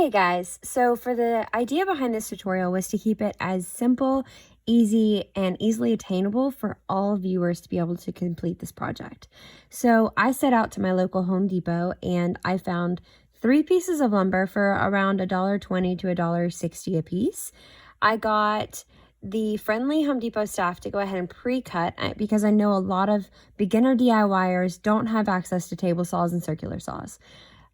Hey guys, so for the idea behind this tutorial was to keep it as simple, easy, and easily attainable for all viewers to be able to complete this project. So I set out to my local Home Depot and I found 3 pieces of lumber for around $1.20 to $1.60 a piece. I got the friendly Home Depot staff to go ahead and pre-cut because I know a lot of beginner DIYers don't have access to table saws and circular saws.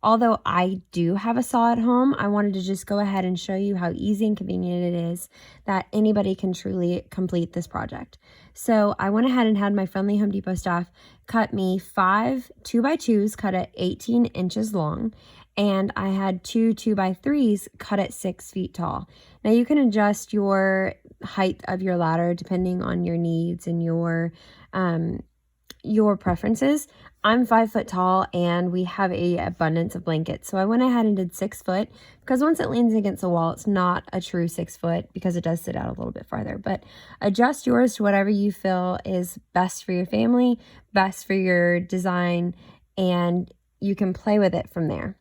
Although I do have a saw at home, I wanted to just go ahead and show you how easy and convenient it is that anybody can truly complete this project. So I went ahead and had my friendly Home Depot staff cut me 5 2x2s cut at 18 inches long, and I had 2 2x3s cut at 6 feet tall. Now you can adjust your height of your ladder depending on your needs and your preferences. I'm 5 foot tall and we have a abundance of blankets. So I went ahead and did 6 foot because once it leans against the wall, it's not a true 6 foot because it does sit out a little bit farther. But adjust yours to whatever you feel is best for your family, best for your design, and you can play with it from there.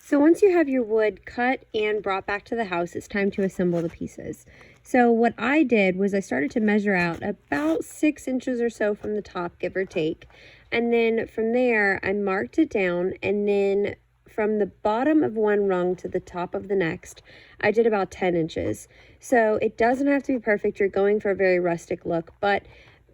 So once you have your wood cut and brought back to the house, it's time to assemble the pieces. So what I did was I started to measure out about 6 inches or so from the top, give or take. And then from there, I marked it down, and then from the bottom of one rung to the top of the next, I did about 10 inches. So it doesn't have to be perfect. You're going for a very rustic look, but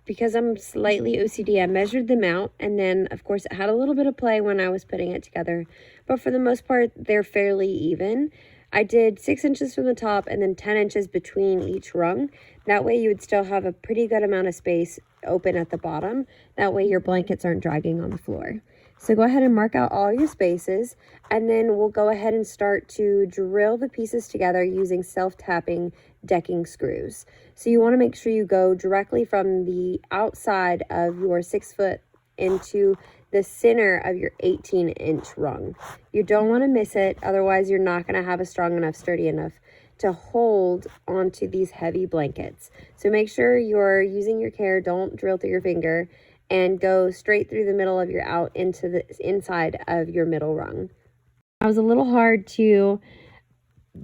because I'm slightly OCD, I measured them out, and then of course it had a little bit of play when I was putting it together, but for the most part they're fairly even. I did 6 inches from the top and then 10 inches between each rung. That way you would still have a pretty good amount of space open at the bottom. That way your blankets aren't dragging on the floor. So go ahead and mark out all your spaces, and then we'll go ahead and start to drill the pieces together using self-tapping decking screws. So you want to make sure you go directly from the outside of your 6 foot into the center of your 18-inch rung. You don't want to miss it, otherwise you're not going to have a strong enough, sturdy enough to hold onto these heavy blankets. So make sure you're using your care, don't drill through your finger, and go straight through the middle of your out into the inside of your middle rung. It was a little hard to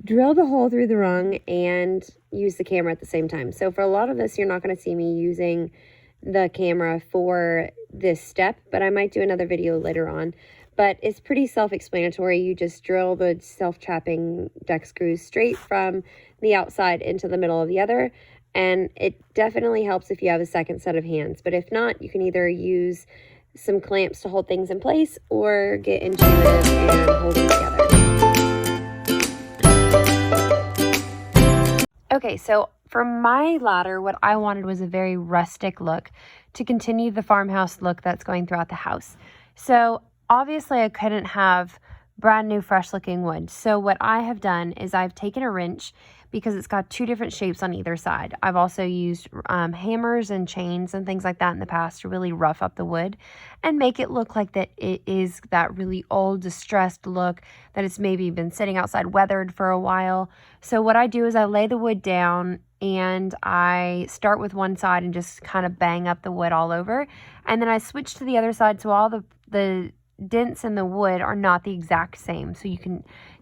drill the hole through the rung and use the camera at the same time. So for a lot of this, you're not going to see me using the camera for this step, but I might do another video later on. But it's pretty self-explanatory. You just drill the self-tapping deck screws straight from the outside into the middle of the other. And it definitely helps if you have a second set of hands. But if not, you can either use some clamps to hold things in place or get intuitive and hold them together. Okay, so for my ladder, what I wanted was a very rustic look to continue the farmhouse look that's going throughout the house. So obviously I couldn't have brand new fresh looking wood. So what I have done is I've taken a wrench because it's got 2 different shapes on either side. I've also used hammers and chains and things like that in the past to really rough up the wood and make it look like that it is that really old, distressed look, that it's maybe been sitting outside weathered for a while. So what I do is I lay the wood down and I start with one side and just kind of bang up the wood all over. And then I switch to the other side so all the dents in the wood are not the exact same, so you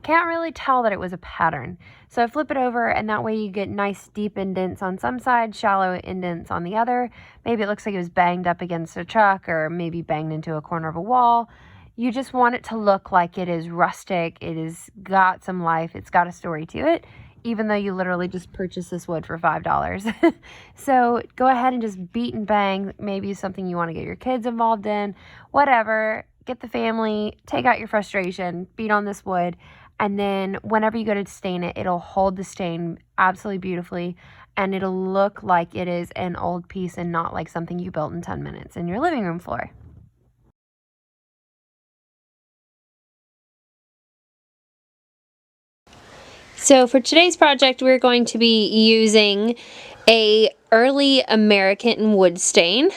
can't really tell that it was a pattern. So I flip it over, and that way you get nice deep indents on some side, shallow indents on the other. Maybe it looks like it was banged up against a truck or maybe banged into a corner of a wall. You just want it to look like it is rustic, it has got some life, it's got a story to it, even though you literally just purchased this wood for $5. So go ahead and just beat and bang, maybe something you want to get your kids involved in, whatever. Get the family, take out your frustration, beat on this wood, and then whenever you go to stain it, it'll hold the stain absolutely beautifully, and it'll look like it is an old piece and not like something you built in 10 minutes in your living room floor. So for today's project, we're going to be using a early American wood stain.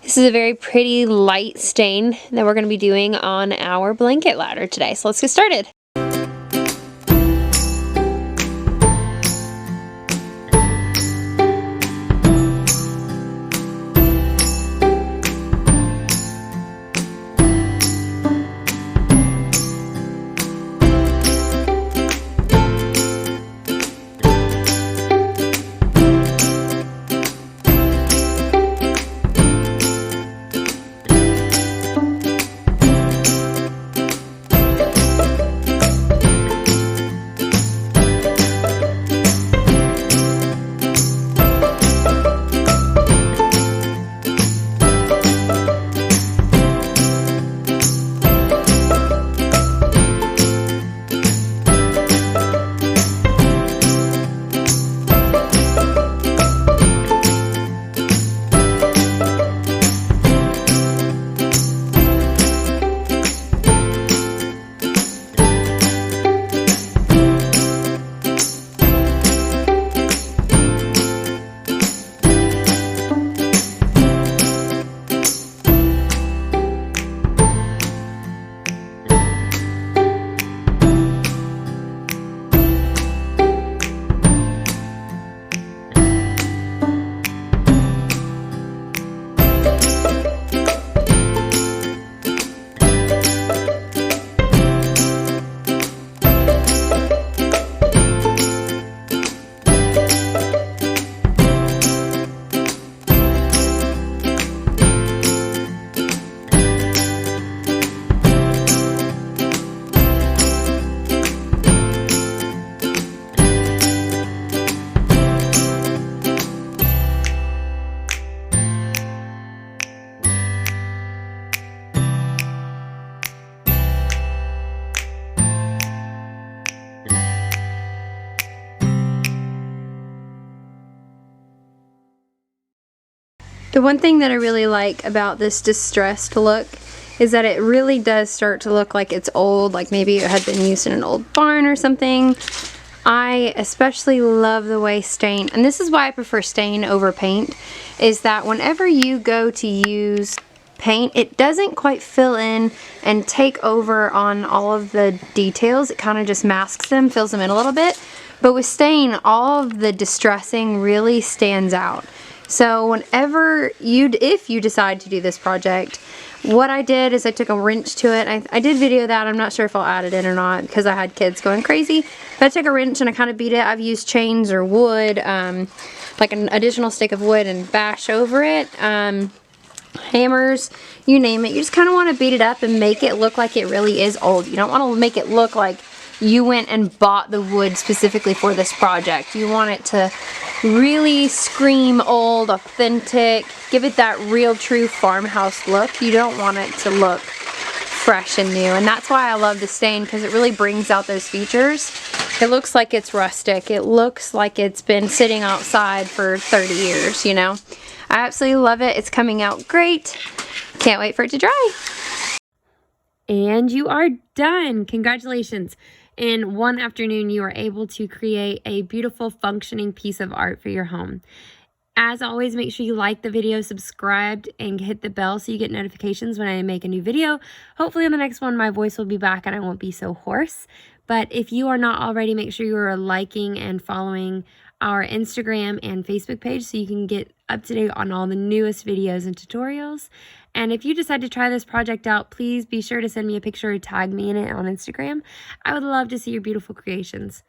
This is a very pretty light stain that we're going to be doing on our blanket ladder today. So let's get started. The one thing that I really like about this distressed look is that it really does start to look like it's old, like maybe it had been used in an old barn or something. I especially love the way stain, and this is why I prefer stain over paint, is that whenever you go to use paint, it doesn't quite fill in and take over on all of the details. It kind of just masks them, fills them in a little bit. But with stain, all of the distressing really stands out. So if you decide to do this project, what I did is I took a wrench to it. I did video that. I'm not sure if I'll add it in or not because I had kids going crazy. But I took a wrench and I kind of beat it. I've used chains or wood, like an additional stick of wood, and bash over it. Hammers, you name it. You just kind of want to beat it up and make it look like it really is old. You don't want to make it look like you went and bought the wood specifically for this project. You want it to really scream old, authentic, give it that real true farmhouse look. You don't want it to look fresh and new, and that's why I love the stain, because it really brings out those features. It looks like it's rustic. It looks like it's been sitting outside for 30 years, you know. I absolutely love it. It's coming out great. Can't wait for it to dry. And you are done. Congratulations. In one afternoon, you are able to create a beautiful functioning piece of art for your home. As always, make sure you like the video, subscribe, and hit the bell so you get notifications when I make a new video. Hopefully on the next one, my voice will be back and I won't be so hoarse. But if you are not already, make sure you are liking and following our Instagram and Facebook page so you can get up to date on all the newest videos and tutorials. And if you decide to try this project out, please be sure to send me a picture or tag me in it on Instagram. I would love to see your beautiful creations.